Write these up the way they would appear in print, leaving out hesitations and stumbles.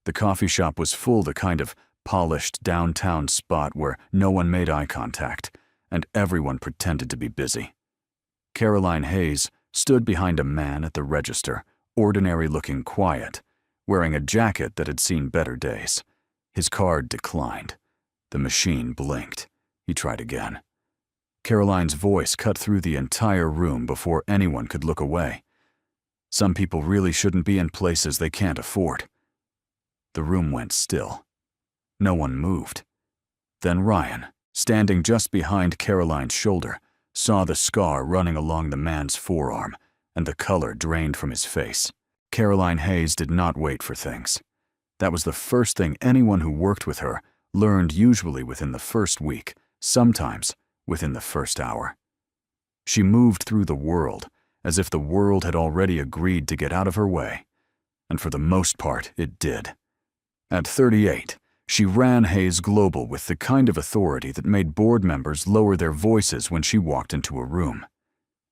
The coffee shop was full, the kind of polished downtown spot where no one made eye contact, and everyone pretended to be busy. Caroline Hayes stood behind a man at the register, ordinary-looking quiet, wearing a jacket that had seen better days. His card declined. The machine blinked. He tried again. Caroline's voice cut through the entire room before anyone could look away. Some people really shouldn't be in places they can't afford. The room went still. No one moved. Then Ryan, standing just behind Caroline's shoulder, saw the scar running along the man's forearm, and the color drained from his face. Caroline Hayes did not wait for things. That was the first thing anyone who worked with her learned, usually within the first week, sometimes within the first hour. She moved through the world as if the world had already agreed to get out of her way, and for the most part it did. At 38, she ran Hayes Global with the kind of authority that made board members lower their voices when she walked into a room.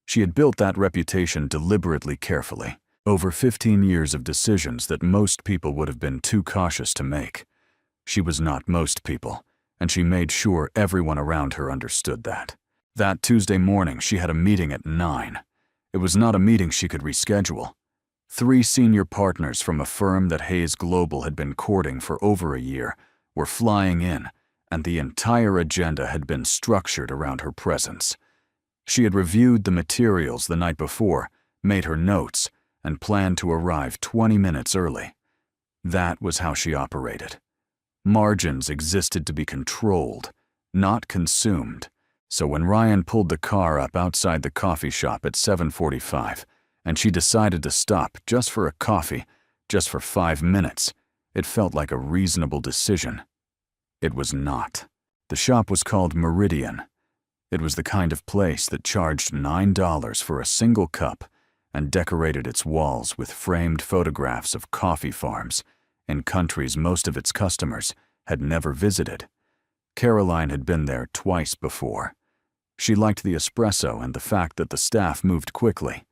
She had built that reputation deliberately carefully, over 15 years of decisions that most people would have been too cautious to make. She was not most people, and she made sure everyone around her understood that. That Tuesday morning, she had a meeting at 9. It was not a meeting she could reschedule. 3 senior partners from a firm that Hayes Global had been courting for over a year were flying in, and the entire agenda had been structured around her presence. She had reviewed the materials the night before, made her notes, and planned to arrive 20 minutes early. That was how she operated. Margins existed to be controlled, not consumed. So when Ryan pulled the car up outside the coffee shop at 7:45, and she decided to stop just for a coffee, just for 5 minutes, it felt like a reasonable decision. It was not. The shop was called Meridian. It was the kind of place that charged $9 for a single cup and decorated its walls with framed photographs of coffee farms in countries most of its customers had never visited. Caroline had been there twice before. She liked the espresso and the fact that the staff moved quickly.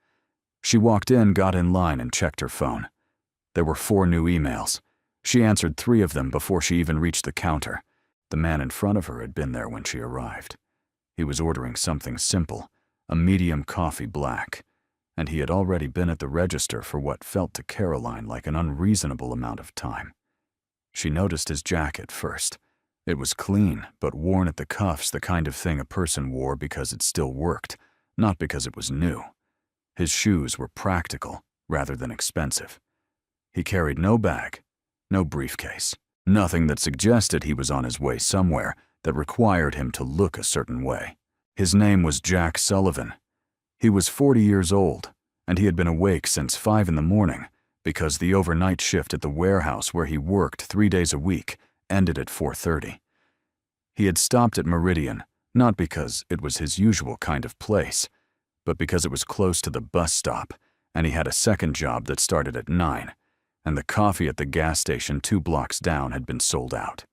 She walked in, got in line, and checked her phone. There were 4 new emails. She answered 3 of them before she even reached the counter. The man in front of her had been there when she arrived. He was ordering something simple, a medium coffee black, and he had already been at the register for what felt to Caroline like an unreasonable amount of time. She noticed his jacket first. It was clean, but worn at the cuffs, the kind of thing a person wore because it still worked, not because it was new. His shoes were practical rather than expensive. He carried no bag, no briefcase, nothing that suggested he was on his way somewhere that required him to look a certain way. His name was Jack Sullivan. He was 40 years old, and he had been awake since 5 in the morning because the overnight shift at the warehouse where he worked 3 days a week ended at 4:30. He had stopped at Meridian, not because it was his usual kind of place, but because it was close to the bus stop, and he had a second job that started at 9, and the coffee at the gas station 2 blocks down had been sold out.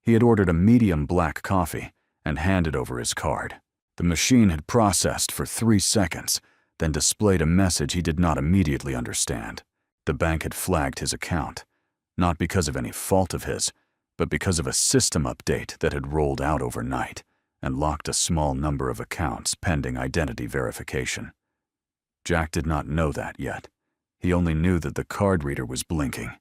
He had ordered a medium black coffee and handed over his card. The machine had processed for 3 seconds, then displayed a message he did not immediately understand. The bank had flagged his account, not because of any fault of his, but because of a system update that had rolled out overnight and locked a small number of accounts pending identity verification. Jack did not know that yet. He only knew that the card reader was blinking.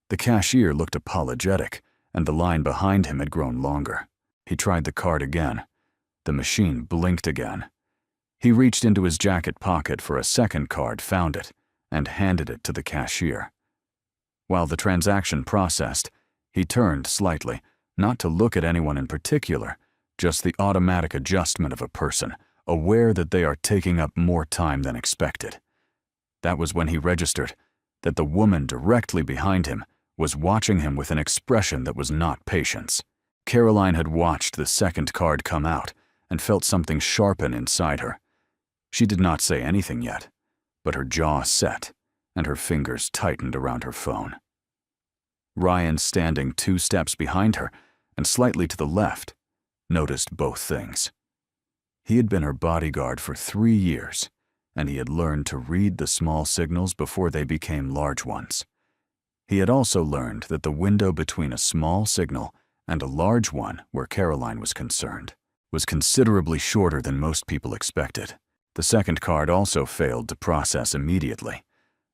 The cashier looked apologetic, and the line behind him had grown longer. He tried the card again. The machine blinked again. He reached into his jacket pocket for a second card, found it, and handed it to the cashier. While the transaction processed, he turned slightly, not to look at anyone in particular, just the automatic adjustment of a person, aware that they are taking up more time than expected. That was when he registered that the woman directly behind him was watching him with an expression that was not patience. Caroline had watched the second card come out and felt something sharpen inside her. She did not say anything yet, but her jaw set and her fingers tightened around her phone. Ryan, standing 2 steps behind her and slightly to the left, noticed both things. He had been her bodyguard for 3 years, and he had learned to read the small signals before they became large ones. He had also learned that the window between a small signal and a large one where Caroline was concerned was considerably shorter than most people expected. The second card also failed to process immediately.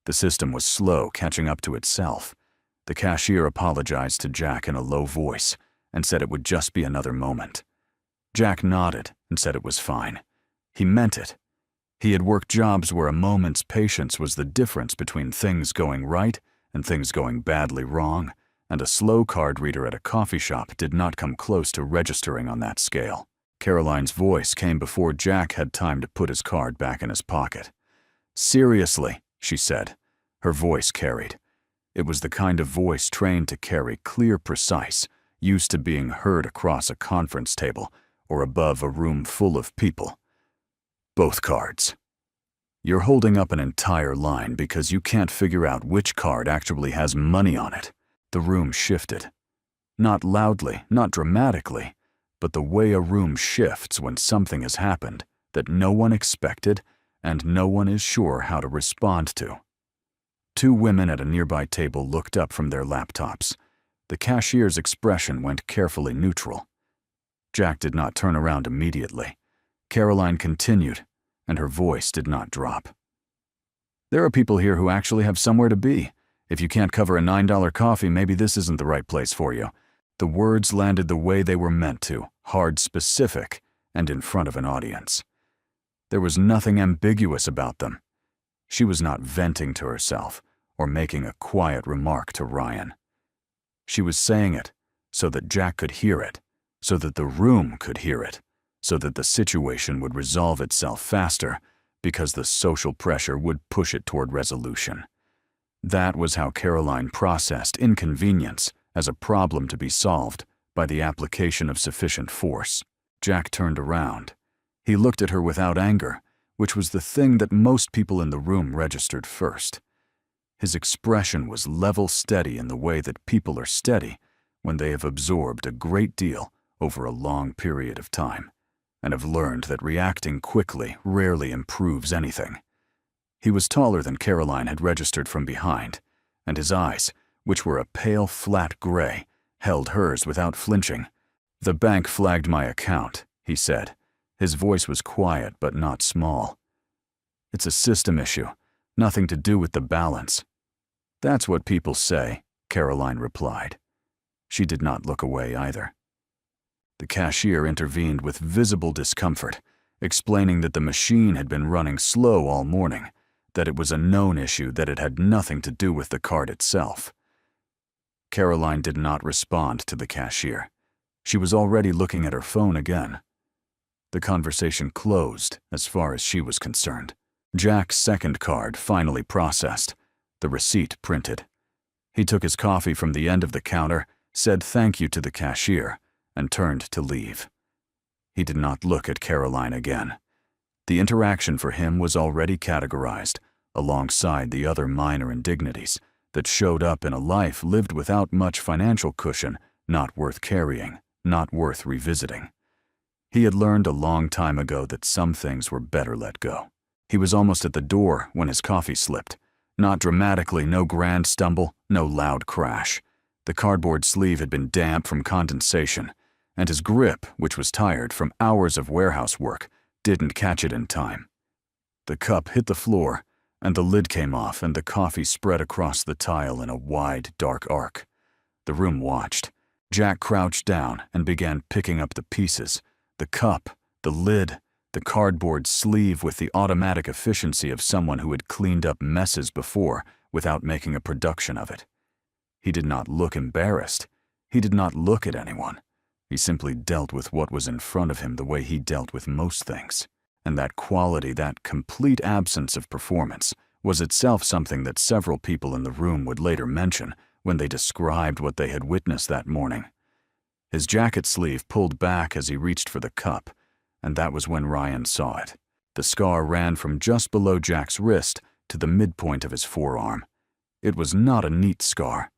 The system was slow catching up to itself. The cashier apologized to Jack in a low voice and said it would just be another moment. Jack nodded and said it was fine. He meant it. He had worked jobs where a moment's patience was the difference between things going right and things going badly wrong, and a slow card reader at a coffee shop did not come close to registering on that scale. Caroline's voice came before Jack had time to put his card back in his pocket. "Seriously," she said. Her voice carried. It was the kind of voice trained to carry clear, precise, used to being heard across a conference table or above a room full of people. "Both cards. You're holding up an entire line because you can't figure out which card actually has money on it." The room shifted. Not loudly, not dramatically, but the way a room shifts when something has happened that no one expected and no one is sure how to respond to. Two women at a nearby table looked up from their laptops. The cashier's expression went carefully neutral. Jack did not turn around immediately. Caroline continued, and her voice did not drop. "There are people here who actually have somewhere to be. If you can't cover a $9 coffee, maybe this isn't the right place for you." The words landed the way they were meant to, hard, specific, and in front of an audience. There was nothing ambiguous about them. She was not venting to herself or making a quiet remark to Ryan. She was saying it so that Jack could hear it, so that the room could hear it, so that the situation would resolve itself faster because the social pressure would push it toward resolution. That was how Caroline processed inconvenience as a problem to be solved by the application of sufficient force. Jack turned around. He looked at her without anger, which was the thing that most people in the room registered first. His expression was level steady in the way that people are steady when they have absorbed a great deal over a long period of time and have learned that reacting quickly rarely improves anything. He was taller than Caroline had registered from behind, and his eyes, which were a pale, flat gray, held hers without flinching. "The bank flagged my account," he said. His voice was quiet but not small. "It's a system issue, nothing to do with the balance." "That's what people say," Caroline replied. She did not look away either. The cashier intervened with visible discomfort, explaining that the machine had been running slow all morning, that it was a known issue, that it had nothing to do with the card itself. Caroline did not respond to the cashier. She was already looking at her phone again. The conversation closed as far as she was concerned. Jack's second card finally processed, the receipt printed. He took his coffee from the end of the counter, said thank you to the cashier, and turned to leave. He did not look at Caroline again. The interaction for him was already categorized, alongside the other minor indignities that showed up in a life lived without much financial cushion, not worth carrying, not worth revisiting. He had learned a long time ago that some things were better let go. He was almost at the door when his coffee slipped. Not dramatically, no grand stumble, no loud crash. The cardboard sleeve had been damp from condensation, and his grip, which was tired from hours of warehouse work, didn't catch it in time. The cup hit the floor, and the lid came off, and the coffee spread across the tile in a wide, dark arc. The room watched. Jack crouched down and began picking up the pieces, the cup, the lid, the cardboard sleeve, with the automatic efficiency of someone who had cleaned up messes before without making a production of it. He did not look embarrassed. He did not look at anyone. He simply dealt with what was in front of him the way he dealt with most things. And that quality, that complete absence of performance, was itself something that several people in the room would later mention when they described what they had witnessed that morning. His jacket sleeve pulled back as he reached for the cup, and that was when Ryan saw it. The scar ran from just below Jack's wrist to the midpoint of his forearm. It was not a neat scar.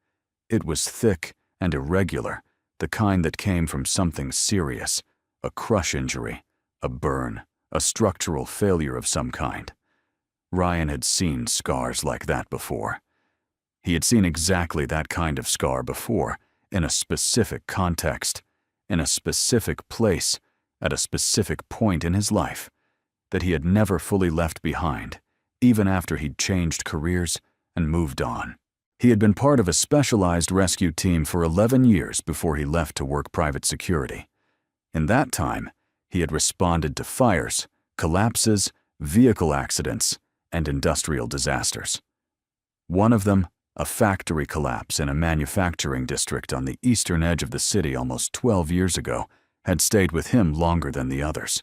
It was thick and irregular, the kind that came from something serious, a crush injury, a burn, a structural failure of some kind. Ryan had seen scars like that before. He had seen exactly that kind of scar before, in a specific context, in a specific place, at a specific point in his life, that he had never fully left behind, even after he'd changed careers and moved on. He had been part of a specialized rescue team for 11 years before he left to work private security. In that time, he had responded to fires, collapses, vehicle accidents, and industrial disasters. One of them, a factory collapse in a manufacturing district on the eastern edge of the city almost 12 years ago, had stayed with him longer than the others.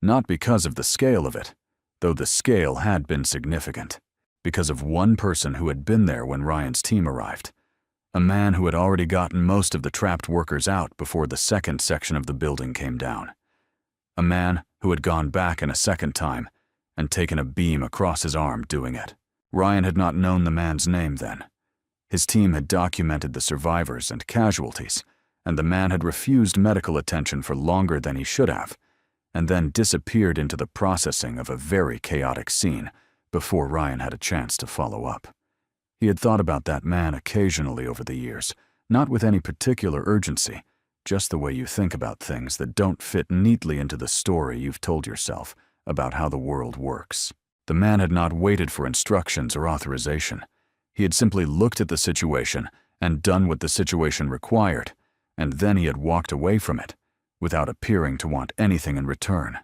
Not because of the scale of it, though the scale had been significant. Because of one person who had been there when Ryan's team arrived. A man who had already gotten most of the trapped workers out before the second section of the building came down. A man who had gone back in a second time and taken a beam across his arm doing it. Ryan had not known the man's name then. His team had documented the survivors and casualties, and the man had refused medical attention for longer than he should have, and then disappeared into the processing of a very chaotic scene before Ryan had a chance to follow up. He had thought about that man occasionally over the years, not with any particular urgency, just the way you think about things that don't fit neatly into the story you've told yourself about how the world works. The man had not waited for instructions or authorization. He had simply looked at the situation and done what the situation required, and then he had walked away from it, without appearing to want anything in return.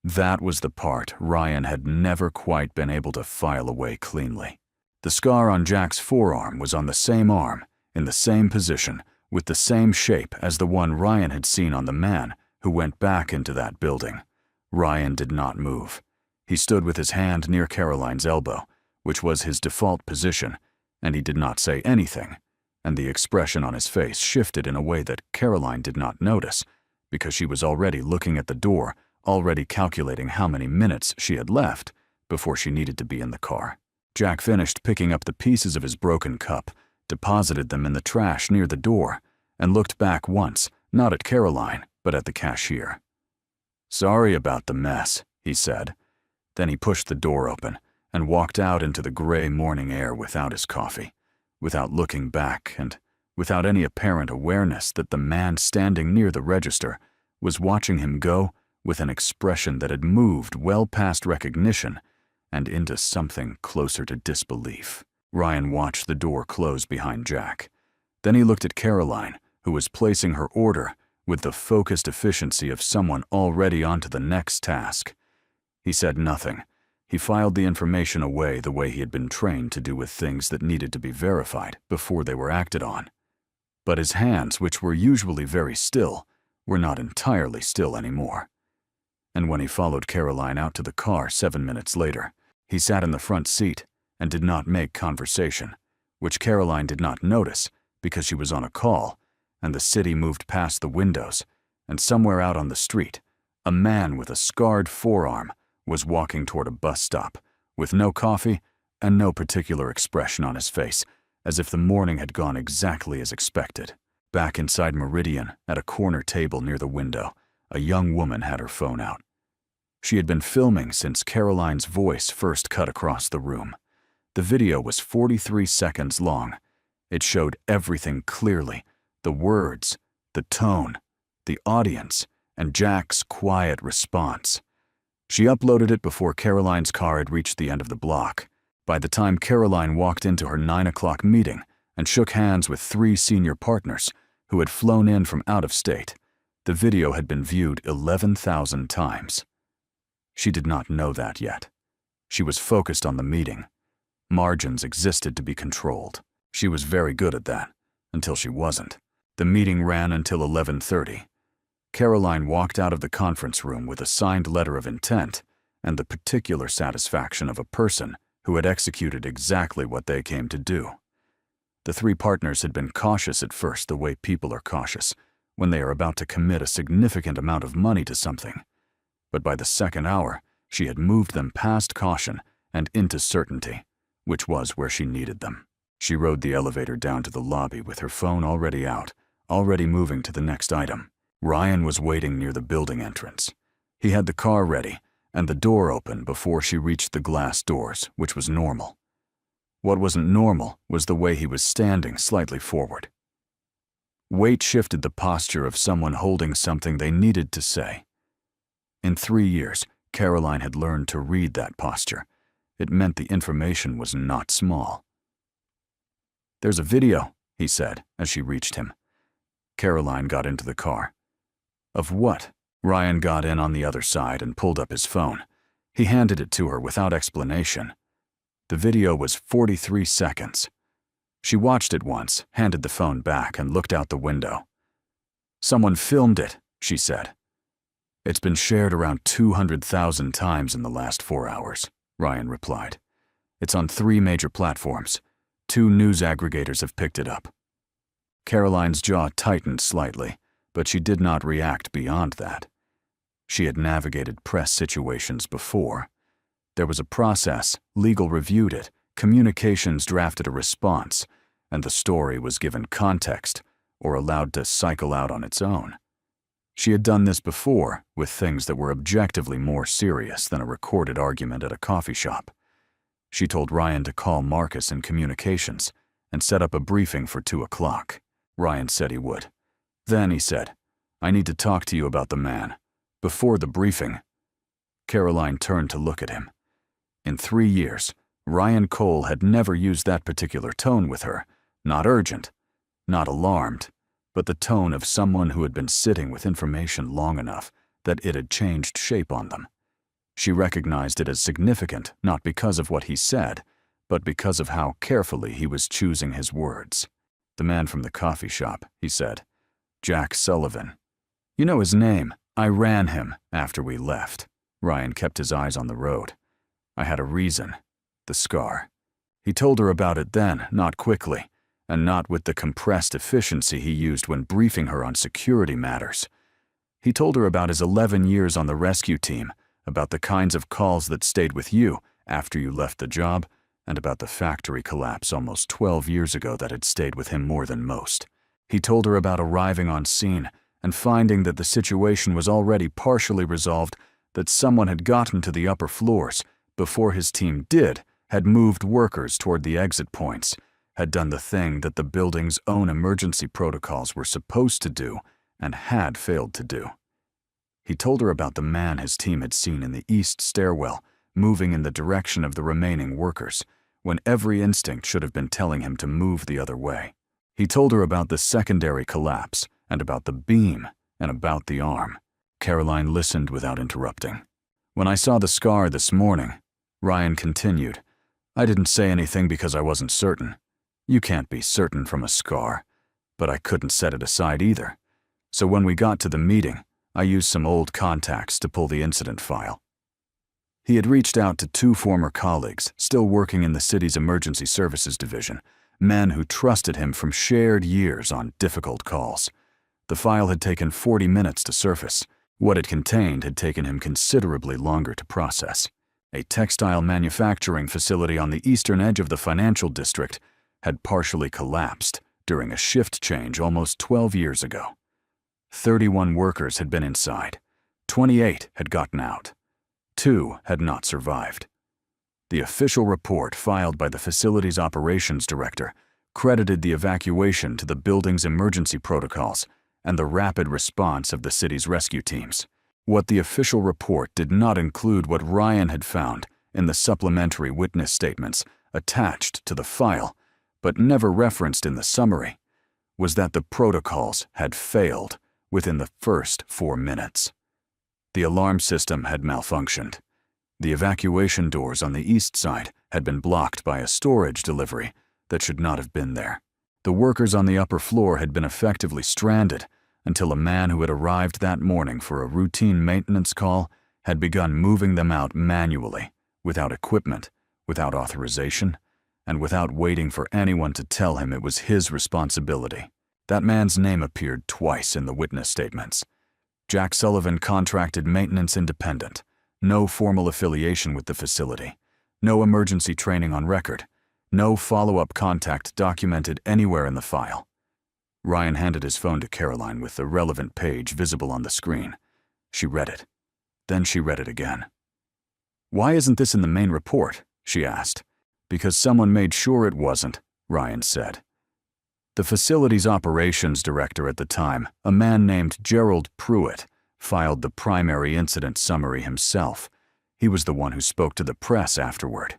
That was the part Ryan had never quite been able to file away cleanly. The scar on Jack's forearm was on the same arm, in the same position, with the same shape as the one Ryan had seen on the man who went back into that building. Ryan did not move. He stood with his hand near Caroline's elbow, which was his default position, and he did not say anything, and the expression on his face shifted in a way that Caroline did not notice, because she was already looking at the door, already calculating how many minutes she had left before she needed to be in the car. Jack finished picking up the pieces of his broken cup, deposited them in the trash near the door, and looked back once, not at Caroline, but at the cashier. "Sorry about the mess," he said. Then he pushed the door open and walked out into the gray morning air without his coffee, without looking back and without any apparent awareness that the man standing near the register was watching him go with an expression that had moved well past recognition and into something closer to disbelief. Ryan watched the door close behind Jack. Then he looked at Caroline, who was placing her order with the focused efficiency of someone already onto the next task. He said nothing. He filed the information away the way he had been trained to do with things that needed to be verified before they were acted on. But his hands, which were usually very still, were not entirely still anymore. And when he followed Caroline out to the car 7 minutes later, he sat in the front seat and did not make conversation, which Caroline did not notice because she was on a call, and the city moved past the windows, and somewhere out on the street, a man with a scarred forearm was walking toward a bus stop, with no coffee and no particular expression on his face, as if the morning had gone exactly as expected. Back inside Meridian, at a corner table near the window, a young woman had her phone out. She had been filming since Caroline's voice first cut across the room. The video was 43 seconds long. It showed everything clearly: the words, the tone, the audience, and Jack's quiet response. She uploaded it before Caroline's car had reached the end of the block. By the time Caroline walked into her 9 o'clock meeting and shook hands with 3 senior partners who had flown in from out of state, the video had been viewed 11,000 times. She did not know that yet. She was focused on the meeting. Margins existed to be controlled. She was very good at that, until she wasn't. The meeting ran until 11:30. Caroline walked out of the conference room with a signed letter of intent and the particular satisfaction of a person who had executed exactly what they came to do. The 3 partners had been cautious at first, the way people are cautious when they are about to commit a significant amount of money to something. But by the second hour, she had moved them past caution and into certainty, which was where she needed them. She rode the elevator down to the lobby with her phone already out, already moving to the next item. Ryan was waiting near the building entrance. He had the car ready and the door open before she reached the glass doors, which was normal. What wasn't normal was the way he was standing slightly forward. Weight shifted the posture of someone holding something they needed to say. In 3 years, Caroline had learned to read that posture. It meant the information was not small. "There's a video," he said as she reached him. Caroline got into the car. "Of what?" Ryan got in on the other side and pulled up his phone. He handed it to her without explanation. The video was 43 seconds. She watched it once, handed the phone back, and looked out the window. "Someone filmed it," she said. "It's been shared around 200,000 times in the last 4 hours, Ryan replied. "It's on 3 major platforms. 2 news aggregators have picked it up." Caroline's jaw tightened slightly, but she did not react beyond that. She had navigated press situations before. There was a process, legal reviewed it, communications drafted a response, and the story was given context or allowed to cycle out on its own. She had done this before with things that were objectively more serious than a recorded argument at a coffee shop. She told Ryan to call Marcus in communications and set up a briefing for 2 o'clock. Ryan said he would. Then he said, "I need to talk to you about the man." Before the briefing, Caroline turned to look at him. In 3 years, Ryan Cole had never used that particular tone with her, not urgent, not alarmed, but the tone of someone who had been sitting with information long enough that it had changed shape on them. She recognized it as significant not because of what he said, but because of how carefully he was choosing his words. "The man from the coffee shop," he said. "Jack Sullivan. You know his name. I ran him after we left." Ryan kept his eyes on the road. "I had a reason. The scar." He told her about it then, not quickly, and not with the compressed efficiency he used when briefing her on security matters. He told her about his 11 years on the rescue team, about the kinds of calls that stayed with you after you left the job, and about the factory collapse almost 12 years ago that had stayed with him more than most. He told her about arriving on scene and finding that the situation was already partially resolved, that someone had gotten to the upper floors before his team did, had moved workers toward the exit points, had done the thing that the building's own emergency protocols were supposed to do and had failed to do. He told her about the man his team had seen in the east stairwell, moving in the direction of the remaining workers, when every instinct should have been telling him to move the other way. He told her about the secondary collapse, and about the beam, and about the arm. Caroline listened without interrupting. "When I saw the scar this morning," Ryan continued, "I didn't say anything because I wasn't certain. You can't be certain from a scar, but I couldn't set it aside either. So when we got to the meeting, I used some old contacts to pull the incident file." He had reached out to 2 former colleagues still working in the city's emergency services division, men who trusted him from shared years on difficult calls. The file had taken 40 minutes to surface. What it contained had taken him considerably longer to process. A textile manufacturing facility on the eastern edge of the financial district had partially collapsed during a shift change almost 12 years ago. 31 workers had been inside. 28 had gotten out. 2 had not survived. The official report filed by the facility's operations director credited the evacuation to the building's emergency protocols and the rapid response of the city's rescue teams. What the official report did not include what Ryan had found in the supplementary witness statements attached to the file, but never referenced in the summary, was that the protocols had failed within the first 4 minutes. The alarm system had malfunctioned. The evacuation doors on the east side had been blocked by a storage delivery that should not have been there. The workers on the upper floor had been effectively stranded until a man who had arrived that morning for a routine maintenance call had begun moving them out manually, without equipment, without authorization, and without waiting for anyone to tell him it was his responsibility. That man's name appeared twice in the witness statements. Jack Sullivan, contracted maintenance independent, no formal affiliation with the facility, no emergency training on record, no follow-up contact documented anywhere in the file. Ryan handed his phone to Caroline with the relevant page visible on the screen. She read it. Then she read it again. "Why isn't this in the main report?" she asked. Because someone made sure it wasn't, Ryan said. The facility's operations director at the time, a man named Gerald Pruitt, filed the primary incident summary himself. He was the one who spoke to the press afterward.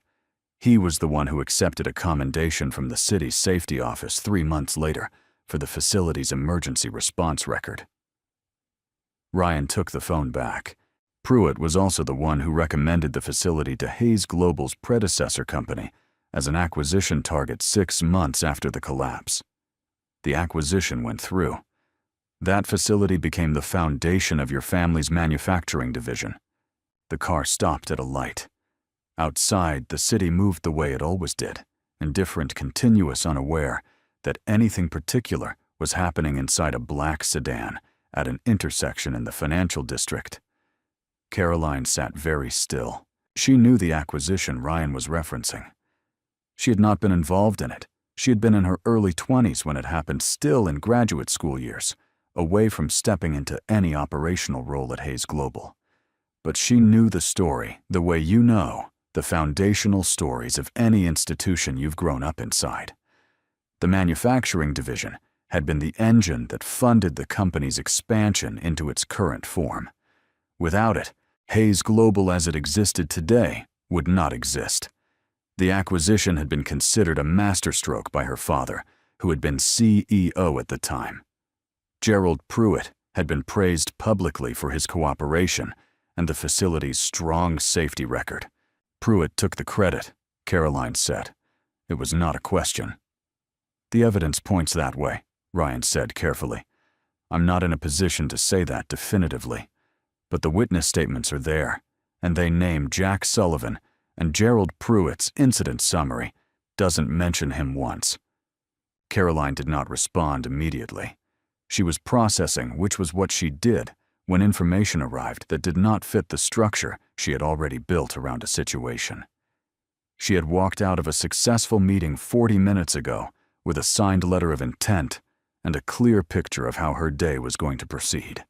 He was the one who accepted a commendation from the city's safety office 3 months later for the facility's emergency response record. Ryan took the phone back. Pruitt was also the one who recommended the facility to Hayes Global's predecessor company as an acquisition target 6 months after the collapse. The acquisition went through. That facility became the foundation of your family's manufacturing division. The car stopped at a light. Outside, the city moved the way it always did, indifferent, continuous, unaware that anything particular was happening inside a black sedan at an intersection in the financial district. Caroline sat very still. She knew the acquisition Ryan was referencing. She had not been involved in it. She had been in her early 20s when it happened, still in graduate school years, away from stepping into any operational role at Hayes Global. But she knew the story the way you know the foundational stories of any institution you've grown up inside. The manufacturing division had been the engine that funded the company's expansion into its current form. Without it, Hayes Global as it existed today would not exist. The acquisition had been considered a masterstroke by her father, who had been CEO at the time. Gerald Pruitt had been praised publicly for his cooperation and the facility's strong safety record. Pruitt took the credit, Caroline said. It was not a question. The evidence points that way, Ryan said carefully. I'm not in a position to say that definitively, but the witness statements are there, and they name Jack Sullivan, and Gerald Pruitt's incident summary doesn't mention him once. Caroline did not respond immediately. She was processing, which was what she did when information arrived that did not fit the structure she had already built around a situation. She had walked out of a successful meeting 40 minutes ago with a signed letter of intent and a clear picture of how her day was going to proceed.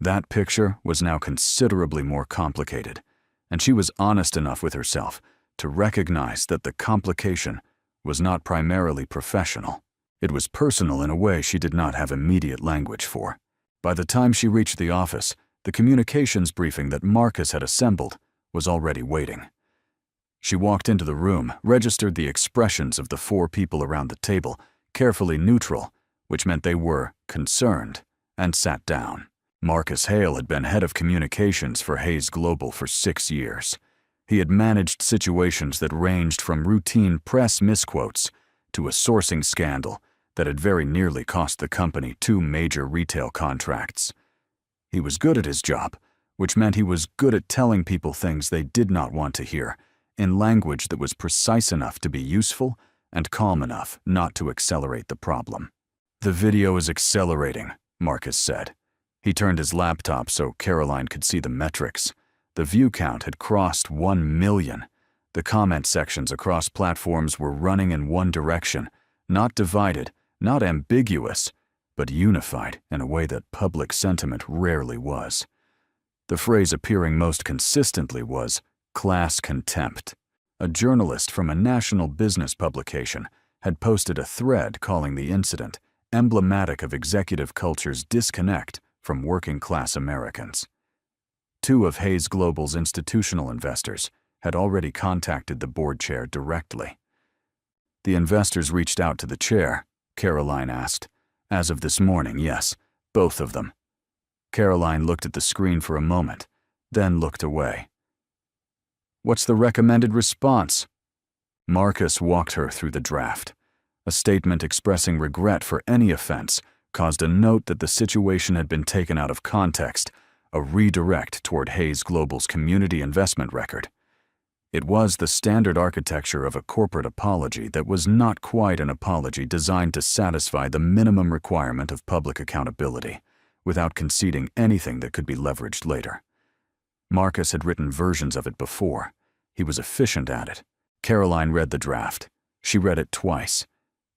That picture was now considerably more complicated, and she was honest enough with herself to recognize that the complication was not primarily professional. It was personal in a way she did not have immediate language for. By the time she reached the office, the communications briefing that Marcus had assembled was already waiting. She walked into the room, registered the expressions of the 4 people around the table, carefully neutral, which meant they were concerned, and sat down. Marcus Hale had been head of communications for Hayes Global for 6 years. He had managed situations that ranged from routine press misquotes to a sourcing scandal that had very nearly cost the company 2 major retail contracts. He was good at his job, which meant he was good at telling people things they did not want to hear, in language that was precise enough to be useful and calm enough not to accelerate the problem. The video is accelerating, Marcus said. He turned his laptop so Caroline could see the metrics. The view count had crossed 1 million. The comment sections across platforms were running in one direction, not divided, not ambiguous, but unified in a way that public sentiment rarely was. The phrase appearing most consistently was class contempt. A journalist from a national business publication had posted a thread calling the incident emblematic of executive culture's disconnect from working-class Americans. 2 of Hayes Global's institutional investors had already contacted the board chair directly. The investors reached out to the chair, Caroline asked. As of this morning, yes, both of them. Caroline looked at the screen for a moment, then looked away. What's the recommended response? Marcus walked her through the draft. A statement expressing regret for any offense caused a note that the situation had been taken out of context, a redirect toward Hayes Global's community investment record. It was the standard architecture of a corporate apology that was not quite an apology designed to satisfy the minimum requirement of public accountability, without conceding anything that could be leveraged later. Marcus had written versions of it before. He was efficient at it. Caroline read the draft. She read it twice.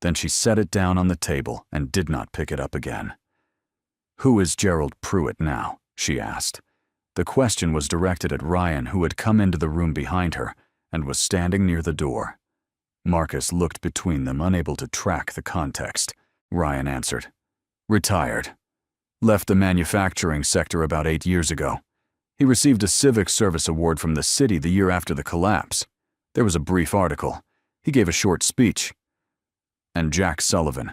Then she set it down on the table and did not pick it up again. Who is Gerald Pruitt now? She asked. The question was directed at Ryan, who had come into the room behind her and was standing near the door. Marcus looked between them, unable to track the context. Ryan answered. Retired. Left the manufacturing sector about 8 years ago. He received a civic service award from the city the year after the collapse. There was a brief article. He gave a short speech. And Jack Sullivan.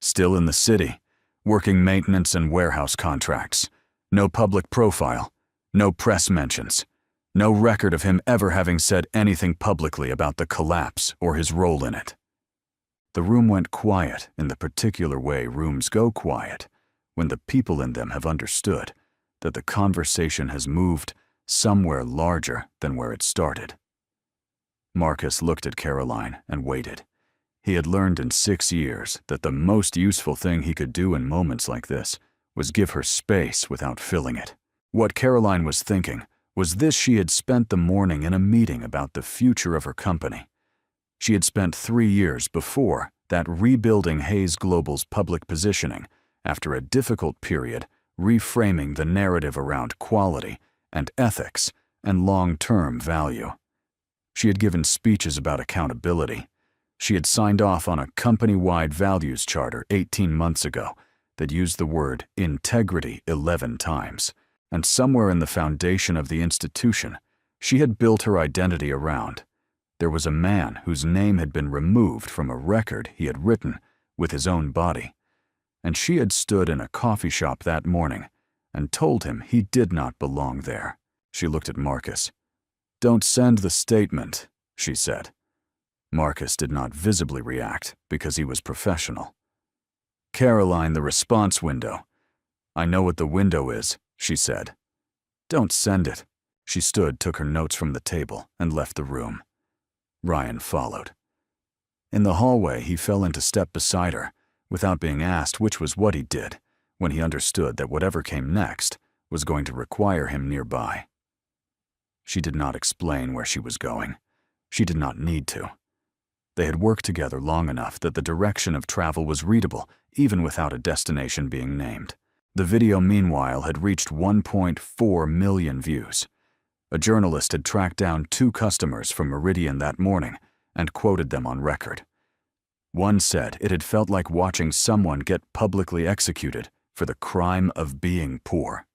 Still in the city, working maintenance and warehouse contracts. No public profile. No press mentions. No record of him ever having said anything publicly about the collapse or his role in it. The room went quiet in the particular way rooms go quiet when the people in them have understood that the conversation has moved somewhere larger than where it started. Marcus looked at Caroline and waited. He had learned in 6 years that the most useful thing he could do in moments like this was give her space without filling it. What Caroline was thinking was this: she had spent the morning in a meeting about the future of her company. She had spent 3 years before that rebuilding Hayes Global's public positioning after a difficult period, reframing the narrative around quality and ethics and long-term value. She had given speeches about accountability. She had signed off on a company-wide values charter 18 months ago that used the word integrity 11 times. And somewhere in the foundation of the institution, she had built her identity around. There was a man whose name had been removed from a record he had written with his own body. And she had stood in a coffee shop that morning and told him he did not belong there. She looked at Marcus. "Don't send the statement," she said. Marcus did not visibly react because he was professional. "Caroline, the response window." "I know what the window is," she said. "Don't send it." She stood, took her notes from the table, and left the room. Ryan followed. In the hallway, he fell into step beside her, without being asked which was what he did, when he understood that whatever came next was going to require him nearby. She did not explain where she was going. She did not need to. They had worked together long enough that the direction of travel was readable, even without a destination being named. The video, meanwhile, had reached 1.4 million views. A journalist had tracked down 2 customers from Meridian that morning and quoted them on record. One said it had felt like watching someone get publicly executed for the crime of being poor.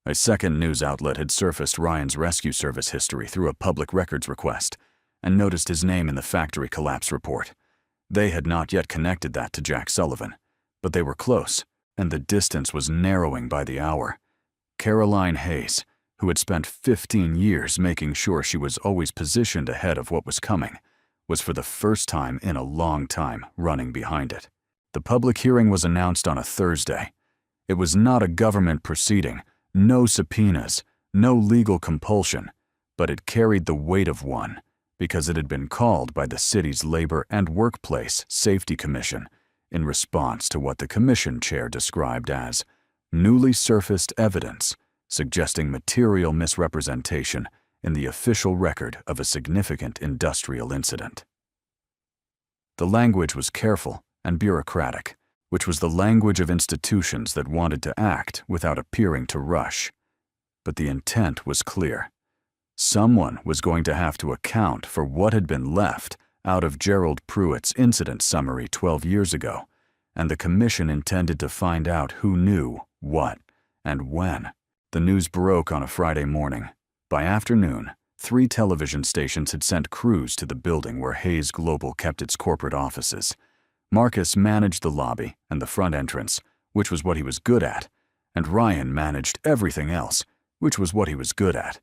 A second news outlet had surfaced Ryan's rescue service history through a public records request and noticed his name in the factory collapse report. They had not yet connected that to Jack Sullivan, but they were close, and the distance was narrowing by the hour. Caroline Hayes, who had spent 15 years making sure she was always positioned ahead of what was coming, was for the first time in a long time running behind it. The public hearing was announced on a Thursday. It was not a government proceeding, no subpoenas, no legal compulsion, but it carried the weight of one because it had been called by the city's Labor and Workplace Safety Commission in response to what the commission chair described as newly surfaced evidence suggesting material misrepresentation in the official record of a significant industrial incident. The language was careful and bureaucratic, which was the language of institutions that wanted to act without appearing to rush. But the intent was clear. Someone was going to have to account for what had been left out of Gerald Pruitt's incident summary 12 years ago, and the commission intended to find out who knew what and when. The news broke on a Friday morning. By afternoon, 3 television stations had sent crews to the building where Hayes Global kept its corporate offices. Marcus managed the lobby and the front entrance, which was what he was good at, and Ryan managed everything else, which was what he was good at.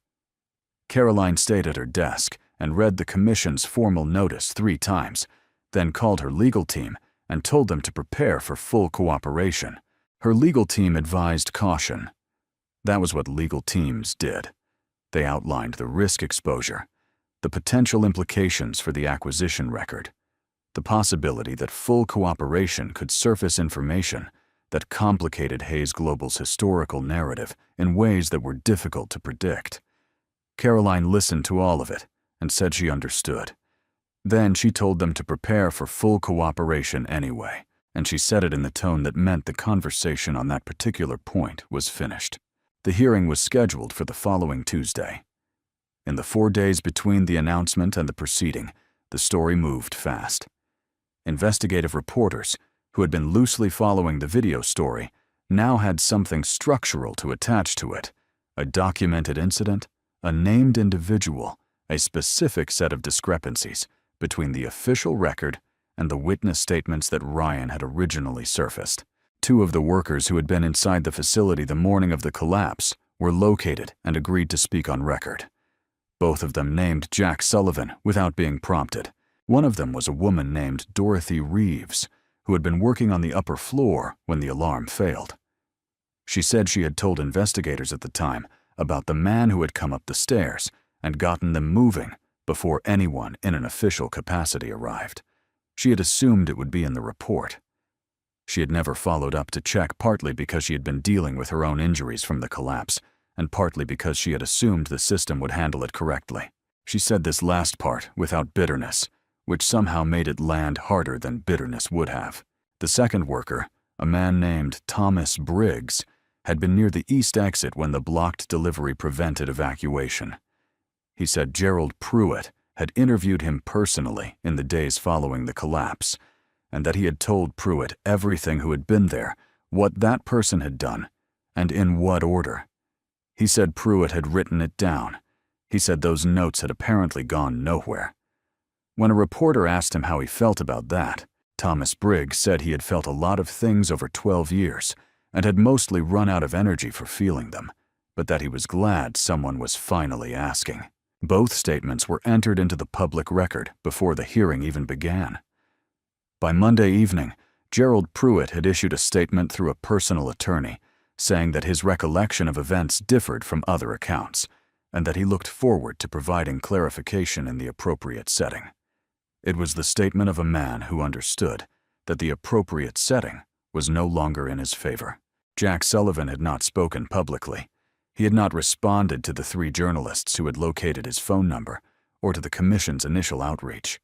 Caroline stayed at her desk and read the commission's formal notice 3 times, then called her legal team and told them to prepare for full cooperation. Her legal team advised caution. That was what legal teams did. They outlined the risk exposure, the potential implications for the acquisition record, the possibility that full cooperation could surface information that complicated Hayes Global's historical narrative in ways that were difficult to predict. Caroline listened to all of it and said she understood. Then she told them to prepare for full cooperation anyway, and she said it in the tone that meant the conversation on that particular point was finished. The hearing was scheduled for the following Tuesday. In the 4 days between the announcement and the proceeding, The story moved fast. Investigative reporters, who had been loosely following the video story, now had something structural to attach to it: a documented incident, a named individual, a specific set of discrepancies between the official record and the witness statements that Ryan had originally surfaced. Two of the workers who had been inside the facility the morning of the collapse were located and agreed to speak on record. Both of them named Jack Sullivan without being prompted. One of them was a woman named Dorothy Reeves, who had been working on the upper floor when the alarm failed. She said she had told investigators at the time about the man who had come up the stairs and gotten them moving before anyone in an official capacity arrived. She had assumed it would be in the report. She had never followed up to check, partly because she had been dealing with her own injuries from the collapse, and partly because she had assumed the system would handle it correctly. She said this last part without bitterness, which somehow made it land harder than bitterness would have. The second worker, a man named Thomas Briggs, had been near the east exit when the blocked delivery prevented evacuation. He said Gerald Pruitt had interviewed him personally in the days following the collapse, and that he had told Pruitt everything who had been there, what that person had done, and in what order. He said Pruitt had written it down. He said those notes had apparently gone nowhere. When a reporter asked him how he felt about that, Thomas Briggs said he had felt a lot of things over 12 years and had mostly run out of energy for feeling them, but that he was glad someone was finally asking. Both statements were entered into the public record before the hearing even began. By Monday evening, Gerald Pruitt had issued a statement through a personal attorney, saying that his recollection of events differed from other accounts, and that he looked forward to providing clarification in the appropriate setting. It was the statement of a man who understood that the appropriate setting was no longer in his favor. Jack Sullivan had not spoken publicly. He had not responded to the 3 journalists who had located his phone number or to the commission's initial outreach.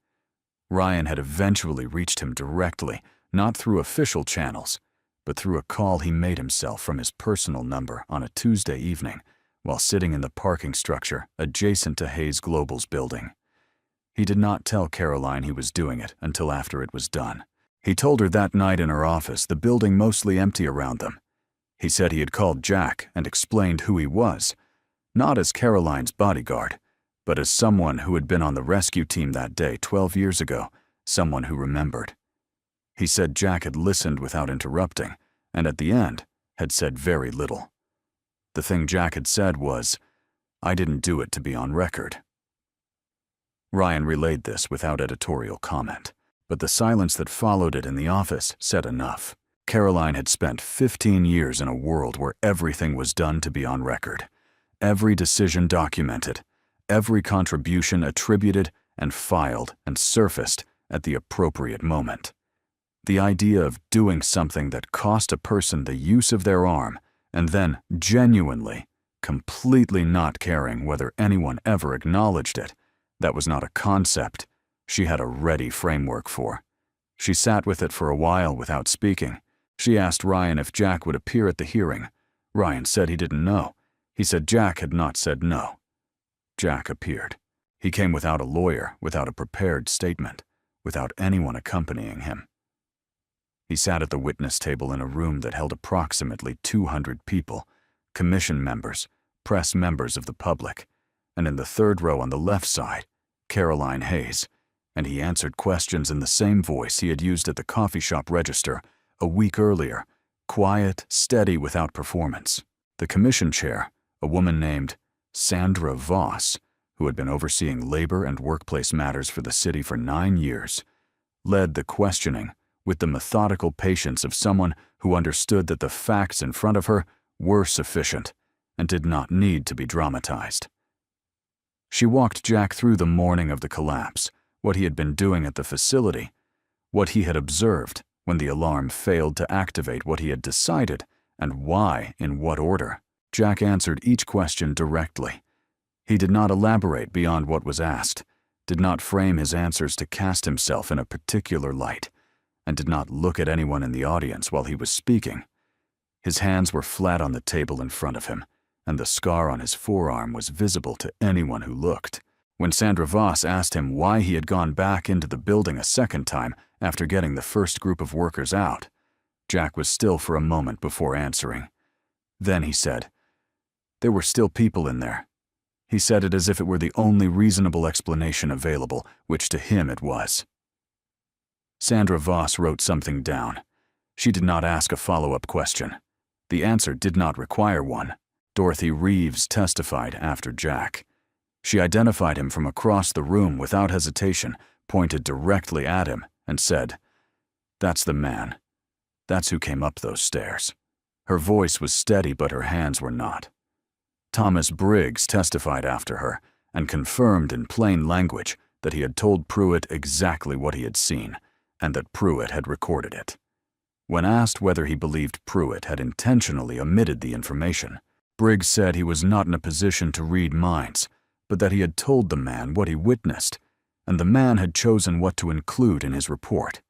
Ryan had eventually reached him directly, not through official channels, but through a call he made himself from his personal number on a Tuesday evening while sitting in the parking structure adjacent to Hayes Global's building. He did not tell Caroline he was doing it until after it was done. He told her that night in her office, the building mostly empty around them. He said he had called Jack and explained who he was, not as Caroline's bodyguard, but as someone who had been on the rescue team that day 12 years ago, someone who remembered. He said Jack had listened without interrupting, and at the end had said very little. The thing Jack had said was, "I didn't do it to be on record." Ryan relayed this without editorial comment, but the silence that followed it in the office said enough. Caroline had spent 15 years in a world where everything was done to be on record, every decision documented, every contribution attributed and filed and surfaced at the appropriate moment. The idea of doing something that cost a person the use of their arm and then genuinely, completely not caring whether anyone ever acknowledged it, that was not a concept she had a ready framework for. She sat with it for a while without speaking. She asked Ryan if Jack would appear at the hearing. Ryan said he didn't know. He said Jack had not said no. Jack appeared. He came without a lawyer, without a prepared statement, without anyone accompanying him. He sat at the witness table in a room that held approximately 200 people, commission members, press members of the public, and in the third row on the left side, Caroline Hayes, and he answered questions in the same voice he had used at the coffee shop register a week earlier, quiet, steady, without performance. The commission chair, a woman named Sandra Voss, who had been overseeing labor and workplace matters for the city for 9 years, led the questioning with the methodical patience of someone who understood that the facts in front of her were sufficient and did not need to be dramatized. She walked Jack through the morning of the collapse, what he had been doing at the facility, what he had observed when the alarm failed to activate what he had decided, and why, in what order. Jack answered each question directly. He did not elaborate beyond what was asked, did not frame his answers to cast himself in a particular light, and did not look at anyone in the audience while he was speaking. His hands were flat on the table in front of him, and the scar on his forearm was visible to anyone who looked. When Sandra Voss asked him why he had gone back into the building a second time after getting the first group of workers out, Jack was still for a moment before answering. Then he said, "There were still people in there." He said it as if it were the only reasonable explanation available, which to him it was. Sandra Voss wrote something down. She did not ask a follow-up question. The answer did not require one. Dorothy Reeves testified after Jack. She identified him from across the room without hesitation, pointed directly at him, and said, "That's the man. That's who came up those stairs." Her voice was steady, but her hands were not. Thomas Briggs testified after her and confirmed in plain language that he had told Pruitt exactly what he had seen and that Pruitt had recorded it. When asked whether he believed Pruitt had intentionally omitted the information, Briggs said he was not in a position to read minds, but that he had told the man what he witnessed, and the man had chosen what to include in his report.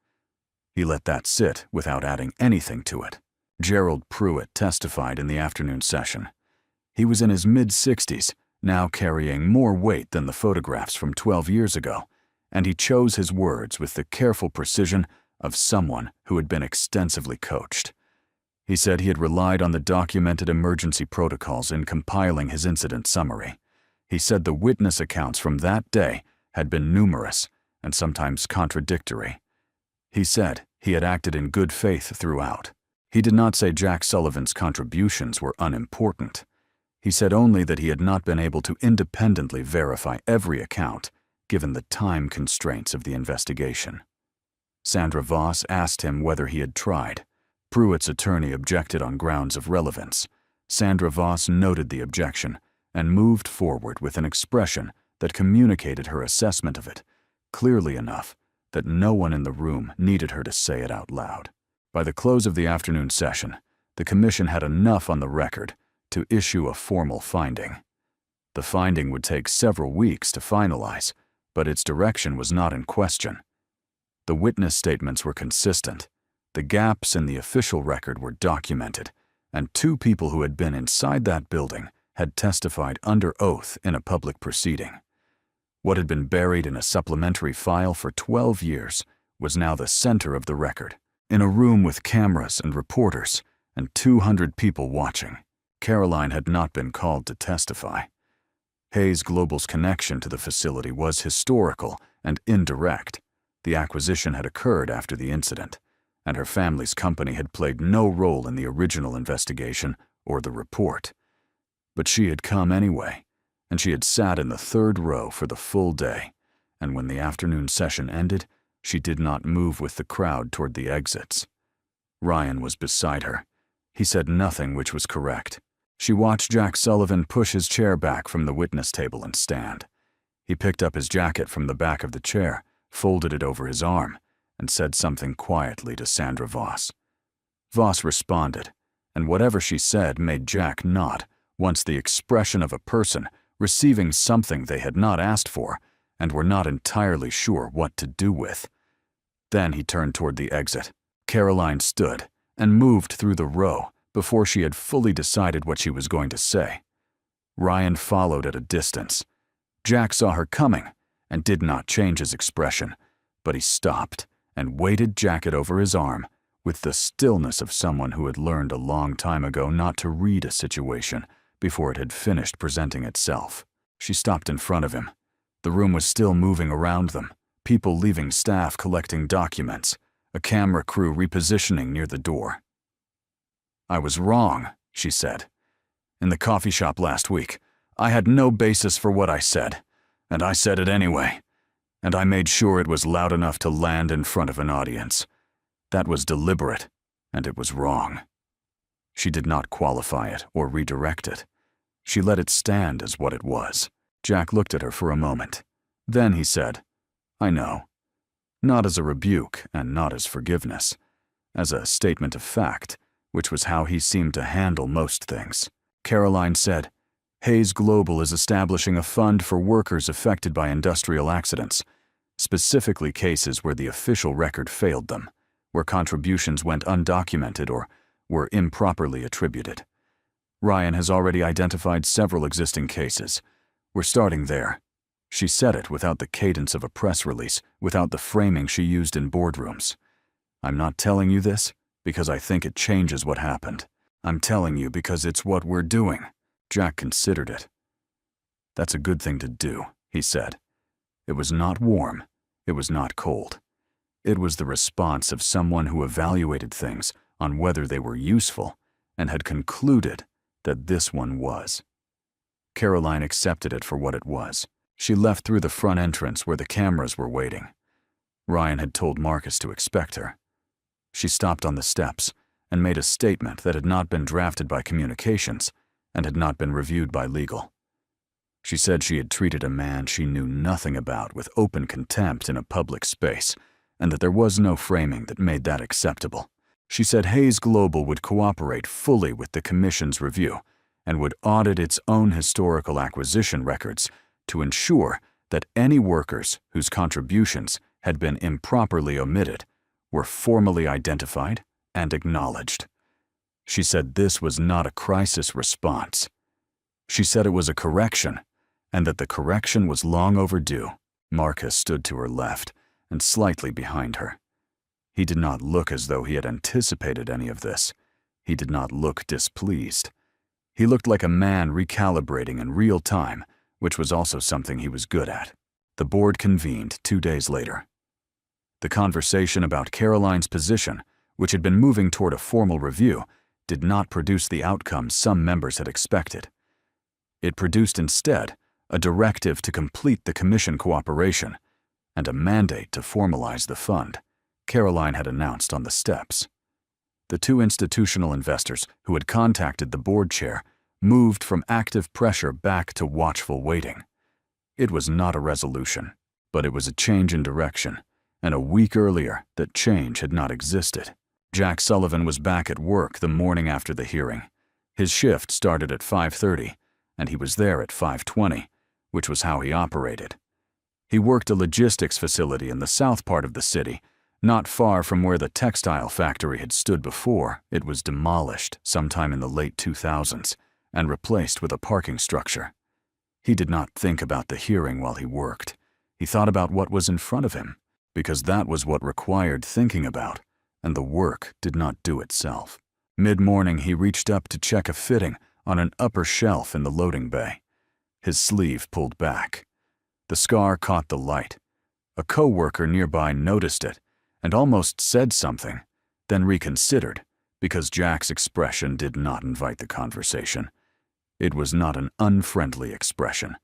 He let that sit without adding anything to it. Gerald Pruitt testified in the afternoon session. He was in his mid-60s, now carrying more weight than the photographs from 12 years ago, and he chose his words with the careful precision of someone who had been extensively coached. He said he had relied on the documented emergency protocols in compiling his incident summary. He said the witness accounts from that day had been numerous and sometimes contradictory. He said he had acted in good faith throughout. He did not say Jack Sullivan's contributions were unimportant. He said only that he had not been able to independently verify every account, given the time constraints of the investigation. Sandra Voss asked him whether he had tried. Pruitt's attorney objected on grounds of relevance. Sandra Voss noted the objection and moved forward with an expression that communicated her assessment of it, clearly enough that no one in the room needed her to say it out loud. By the close of the afternoon session, the commission had enough on the record to issue a formal finding. The finding would take several weeks to finalize, but its direction was not in question. The witness statements were consistent, the gaps in the official record were documented, and 2 people who had been inside that building had testified under oath in a public proceeding. What had been buried in a supplementary file for 12 years was now the center of the record, in a room with cameras and reporters and 200 people watching. Caroline had not been called to testify. Hayes Global's connection to the facility was historical and indirect. The acquisition had occurred after the incident, and her family's company had played no role in the original investigation or the report. But she had come anyway, and she had sat in the 3rd row for the full day, and when the afternoon session ended, she did not move with the crowd toward the exits. Ryan was beside her. He said nothing, which was correct. She watched Jack Sullivan push his chair back from the witness table and stand. He picked up his jacket from the back of the chair, folded it over his arm, and said something quietly to Sandra Voss. Voss responded, and whatever she said made Jack nod, once the expression of a person receiving something they had not asked for and were not entirely sure what to do with. Then he turned toward the exit. Caroline stood and moved through the row before she had fully decided what she was going to say. Ryan followed at a distance. Jack saw her coming and did not change his expression, but he stopped and weighted jacket over his arm with the stillness of someone who had learned a long time ago not to read a situation before it had finished presenting itself. She stopped in front of him. The room was still moving around them, people leaving, staff collecting documents, a camera crew repositioning near the door. "I was wrong," she said. "In the coffee shop last week, I had no basis for what I said, and I said it anyway. And I made sure it was loud enough to land in front of an audience. That was deliberate, and it was wrong." She did not qualify it or redirect it. She let it stand as what it was. Jack looked at her for a moment. Then he said, "I know." Not as a rebuke and not as forgiveness, as a statement of fact, which was how he seemed to handle most things. Caroline said, "Hayes Global is establishing a fund for workers affected by industrial accidents, specifically cases where the official record failed them, where contributions went undocumented or were improperly attributed. Ryan has already identified several existing cases. We're starting there. She said it without the cadence of a press release, without the framing she used in boardrooms. I'm not telling you this because I think it changes what happened. I'm telling you because it's what we're doing. Jack considered it. That's a good thing to do, he said. It was not warm. It was not cold. It was the response of someone who evaluated things on whether they were useful and had concluded that this one was. Caroline accepted it for what it was. She left through the front entrance where the cameras were waiting. Ryan had told Marcus to expect her. She stopped on the steps and made a statement that had not been drafted by communications and had not been reviewed by legal. She said she had treated a man she knew nothing about with open contempt in a public space, and that there was no framing that made that acceptable. She said Hayes Global would cooperate fully with the Commission's review and would audit its own historical acquisition records to ensure that any workers whose contributions had been improperly omitted were formally identified and acknowledged. She said this was not a crisis response. She said it was a correction, and that the correction was long overdue. Marcus stood to her left and slightly behind her. He did not look as though he had anticipated any of this. He did not look displeased. He looked like a man recalibrating in real time, which was also something he was good at. The board convened 2 days later. The conversation about Caroline's position, which had been moving toward a formal review, did not produce the outcome some members had expected. It produced instead a directive to complete the commission cooperation and a mandate to formalize the fund, Caroline had announced on the steps. The 2 institutional investors who had contacted the board chair moved from active pressure back to watchful waiting. It was not a resolution, but it was a change in direction, and a week earlier that change had not existed. Jack Sullivan was back at work the morning after the hearing. His shift started at 5:30, and he was there at 5:20, which was how he operated. He worked a logistics facility in the south part of the city, not far from where the textile factory had stood before. It was demolished sometime in the late 2000s and replaced with a parking structure. He did not think about the hearing while he worked. He thought about what was in front of him, because that was what required thinking about, and the work did not do itself. Mid-morning, he reached up to check a fitting on an upper shelf in the loading bay. His sleeve pulled back. The scar caught the light. A co-worker nearby noticed it and almost said something, then reconsidered, because Jack's expression did not invite the conversation. It was not an unfriendly expression.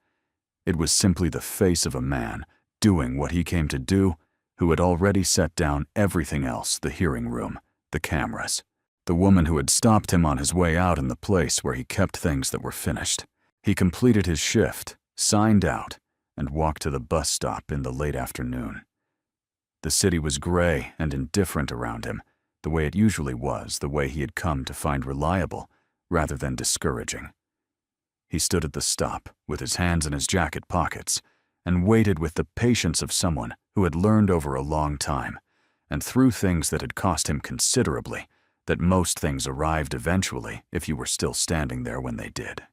It was simply the face of a man doing what he came to do, who had already set down everything else: the hearing room, the cameras, the woman who had stopped him on his way out in the place where he kept things that were finished. He completed his shift, signed out, and walked to the bus stop in the late afternoon. The city was gray and indifferent around him, the way it usually was, the way he had come to find reliable rather than discouraging. He stood at the stop with his hands in his jacket pockets and waited with the patience of someone who had learned over a long time, and through things that had cost him considerably, that most things arrived eventually if you were still standing there when they did.